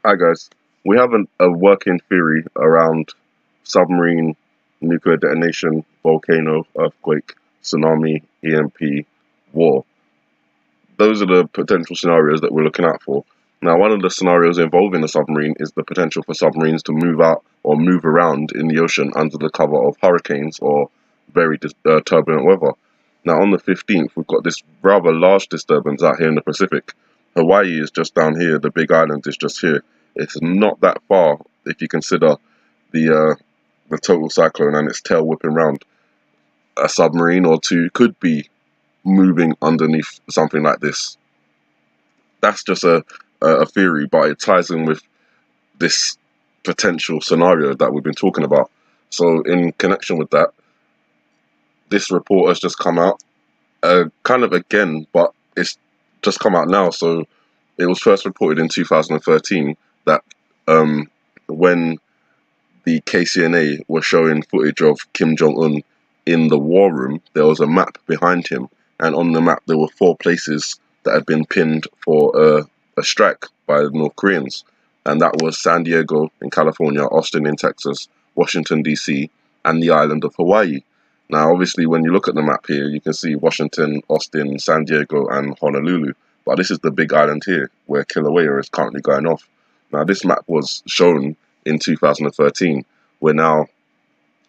Hi guys, we have a working theory around submarine, nuclear detonation, volcano, earthquake, tsunami, EMP, war. Those are the potential scenarios that we're looking out for. Now, one of the scenarios involving a submarine is the potential for submarines to move out or move around in the ocean under the cover of hurricanes or very turbulent weather. Now, on the 15th, we've got this rather large disturbance out here in the Pacific. Hawaii is just down here, the Big Island is just here. It's not that far if you consider the total cyclone and its tail whipping round. A submarine or two could be moving underneath something like this. That's just a theory, but it ties in with this potential scenario that we've been talking about. So in connection with that, this report has just come out, kind of again, but it's just come out now. So it was first reported in 2013 that when the KCNA were showing footage of Kim Jong-un in the war room, there was a map behind him, and on the map there were 4 places that had been pinned for a strike by the North Koreans, and that was San Diego in California, Austin in Texas, Washington DC, and the island of Hawaii. Now, obviously, when you look at the map here, you can see Washington, Austin, San Diego, and Honolulu, but this is the big island here where Kilauea is currently going off. Now, this map was shown in 2013. We're now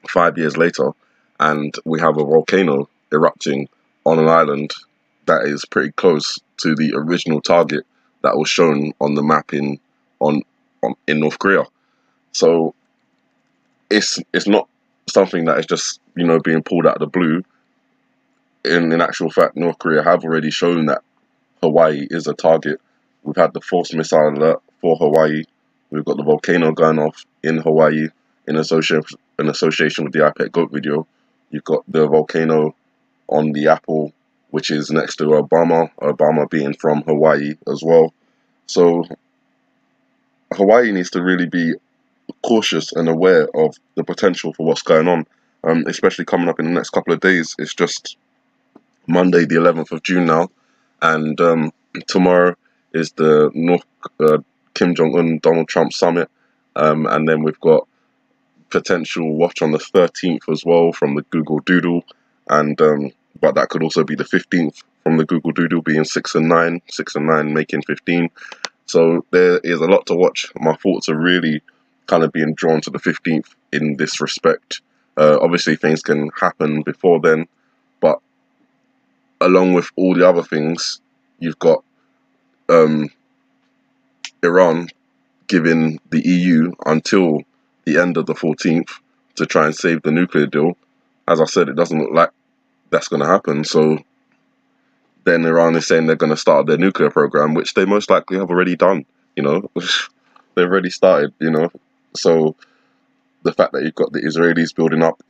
5 years later, and we have a volcano erupting on an island that is pretty close to the original target that was shown on the map in North Korea. So it's not something that is just being pulled out of the blue. In actual fact, North Korea have already shown that Hawaii is a target. We've had the forced missile alert for Hawaii. We've got the volcano going off in Hawaii in association with the iPet Goat video. You've got the volcano on the Apple, which is next to Obama being from Hawaii as well. So Hawaii needs to really be cautious and aware of the potential for what's going on, especially coming up in the next couple of days. It's just Monday, the 11th of June now, and tomorrow is the Kim Jong-un Donald Trump summit, and then we've got potential watch on the 13th as well from the Google Doodle, and but that could also be the 15th from the Google Doodle, being 6 and 9 making 15. So there is a lot to watch. My thoughts are really kind of being drawn to the 15th in this respect. Obviously things can happen before then, but along with all the other things, you've got Iran giving the EU until the end of the 14th to try and save the nuclear deal. As I said, it doesn't look like that's going to happen. So then Iran is saying they're going to start their nuclear program, which they most likely have already done. They've already started. So the fact that you've got the Israelis building up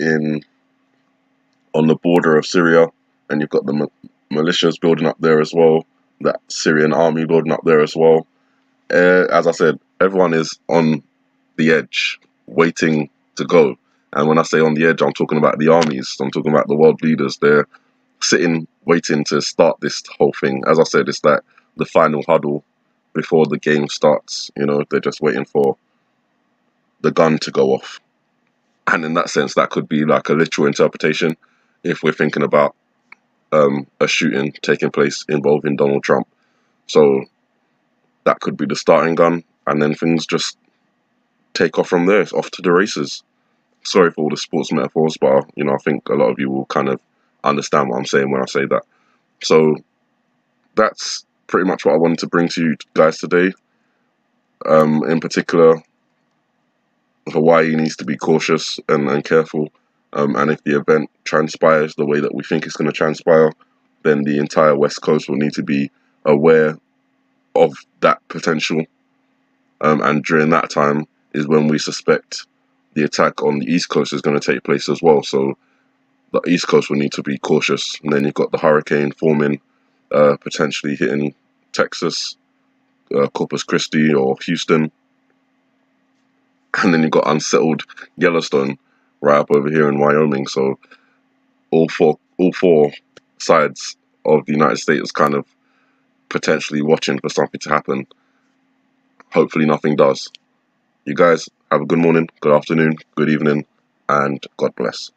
on the border of Syria, and you've got the militias building up there as well, that Syrian army building up there as well. As I said, everyone is on the edge, waiting to go. And when I say on the edge, I'm talking about the armies. I'm talking about the world leaders. They're sitting, waiting to start this whole thing. As I said, it's like the final huddle before the game starts. They're just waiting for the gun to go off. And in that sense, that could be like a literal interpretation if we're thinking about a shooting taking place involving Donald Trump. So that could be the starting gun, and then things just take off from there. It's off to the races. Sorry for all the sports metaphors, but I think a lot of you will kind of understand what I'm saying when I say that. So that's pretty much what I wanted to bring to you guys today. In particular, Hawaii needs to be cautious and careful. And if the event transpires the way that we think it's going to transpire, then the entire West Coast will need to be aware of that potential. And during that time is when we suspect the attack on the East Coast is going to take place as well. So the East Coast will need to be cautious. And then you've got the hurricane forming, potentially hitting Texas, Corpus Christi or Houston. And then you've got unsettled Yellowstone right up over here in Wyoming. So all four sides of the United States kind of potentially watching for something to happen. hopefully nothing does. You guys have a good morning, good afternoon, good evening, and God bless.